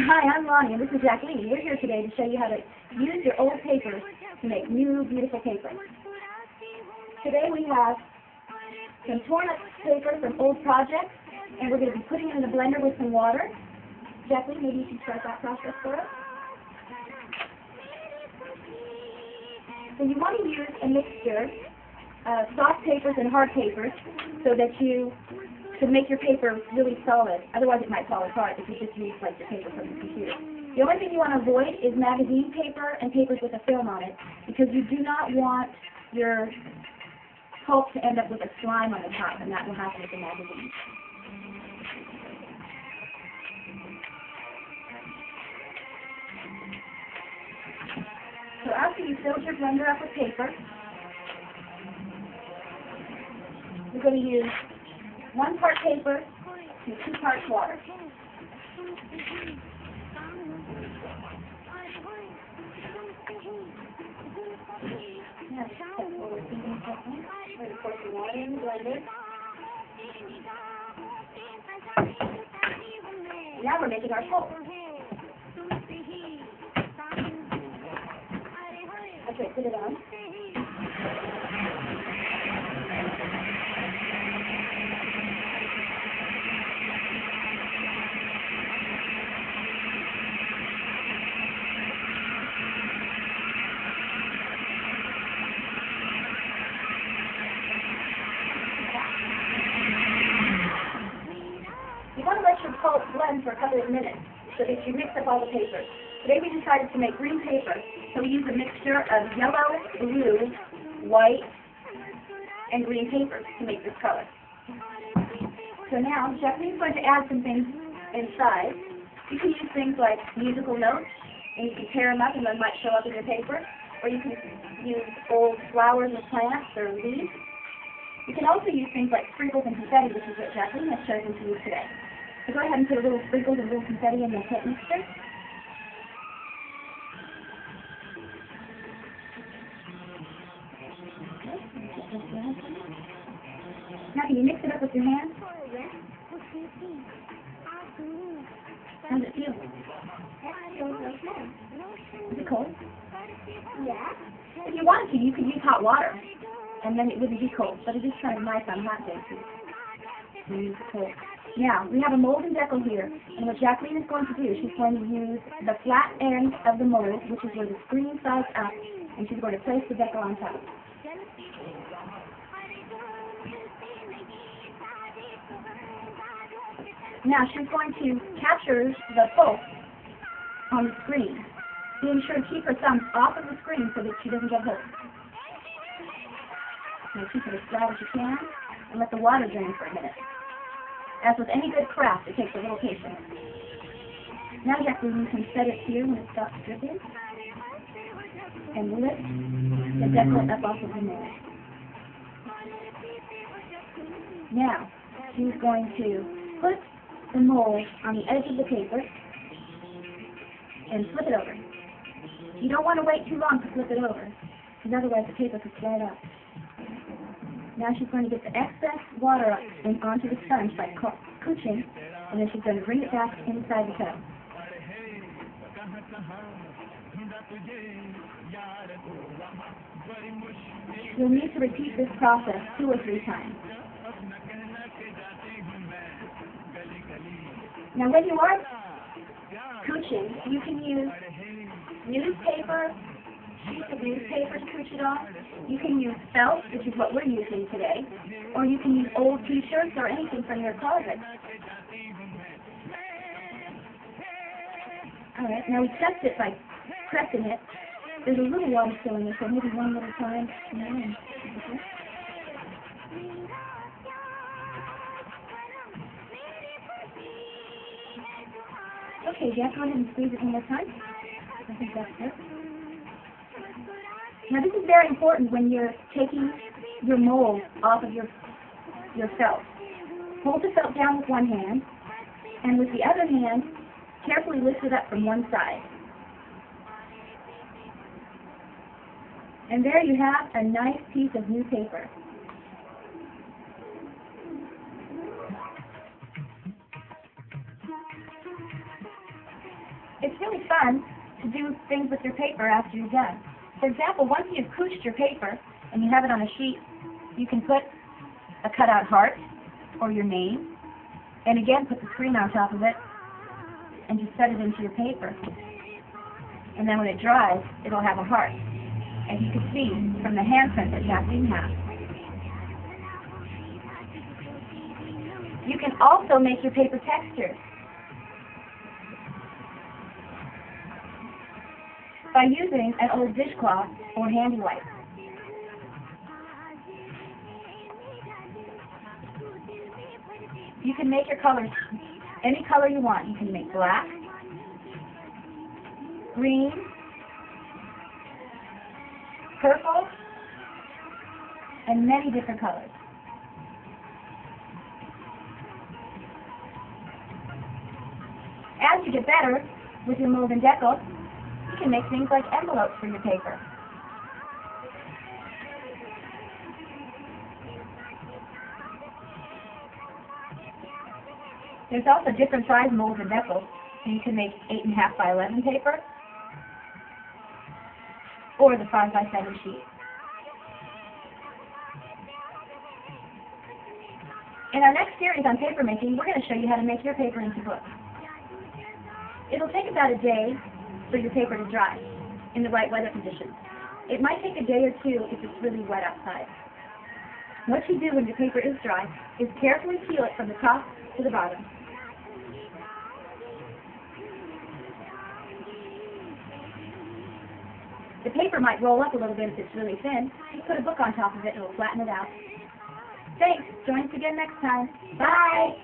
Hi, I'm Lonnie, and this is Jacqueline. We're here today to show you how to use your old papers to make new, beautiful paper. Today we have some torn up paper from old projects, and we're going to be putting it in the blender with some water. Jacqueline, maybe you can start that process for us. So you want to use a mixture of soft papers and hard papers so that you can make your paper really solid. Otherwise it might fall apart if you just use like the paper from the computer. The only thing you want to avoid is magazine paper and papers with a film on it, because you do not want your pulp to end up with a slime on the top, and that will happen with the magazine. So after you filled your blender up with paper, you're going to use 1 part paper and 2 parts water. Pour some water in the blender. Now we're making our pulp. Okay, put it on. You want to let your pulp blend for a couple of minutes so that you mix up all the papers. Today we decided to make green paper, so we use a mixture of yellow, blue, white, and green papers to make this color. So now Jacqueline's going to add some things inside. You can use things like musical notes, and you can tear them up and they might show up in your paper, or you can use old flowers or plants or leaves. You can also use things like sprinkles and confetti, which is what Jacqueline has chosen to use today. So go ahead and put a little sprinkles and a little confetti in the pet mixture. Now can you mix it up with your hands? How does it feel? Is it cold? Yeah. If you wanted to, you could use hot water, and then it wouldn't be cold, but it is kind of nice on hot days to use it cold. Now, we have a mold and decal here, and what Jacqueline is going to do, she's going to use the flat end of the mold, which is where the screen sides up, and she's going to place the decal on top. Now, she's going to capture the pulp on the screen, being sure to keep her thumbs off of the screen so that she doesn't get hurt. Now, keep it as flat as you can, and let the water drain for a minute. As with any good craft, it takes a little patience. Now, Jacqueline, you can set it here when it stops dripping, and lift the decal up off of the mold. Now, she's going to put the mold on the edge of the paper and flip it over. You don't want to wait too long to flip it over, because otherwise the paper could slide up. Now she's going to get the excess water and onto the sponge by cooching, and then she's going to bring it back inside the cup. You'll need to repeat this process 2 or 3 times. Now when you are cooching, you can use newspaper, sheets of newspaper to cooch it on. You can use felt, which is what we're using today, or you can use old t-shirts or anything from your closet. Alright, now we test it by pressing it. There's a little water still in it, so maybe one little time. Okay, Jack, go ahead and squeeze it one more time. I think that's it. Now this is very important when you're taking your mold off of your felt. Hold the felt down with one hand, and with the other hand, carefully lift it up from one side. And there you have a nice piece of new paper. It's really fun to do things with your paper after you're done. For example, once you've cooched your paper and you have it on a sheet, you can put a cutout heart or your name, and again put the screen on top of it and just set it into your paper. And then when it dries, it'll have a heart, as you can see from the handprint that Kathleen has. You can also make your paper textured by using an old dishcloth or handy wipe. You can make your colors any color you want. You can make black, green, purple, and many different colors. As you get better with your mold and decal, you can make things like envelopes for your paper. There's also different size molds and decals. So you can make 8.5 by 11 paper or the 5 by 7 sheet. In our next series on paper making, we're going to show you how to make your paper into books. It'll take about a day for your paper to dry in the right weather conditions. It might take a day or two if it's really wet outside. What you do when your paper is dry is carefully peel it from the top to the bottom. The paper might roll up a little bit if it's really thin. Just put a book on top of it and it'll flatten it out. Thanks. Join us again next time. Bye.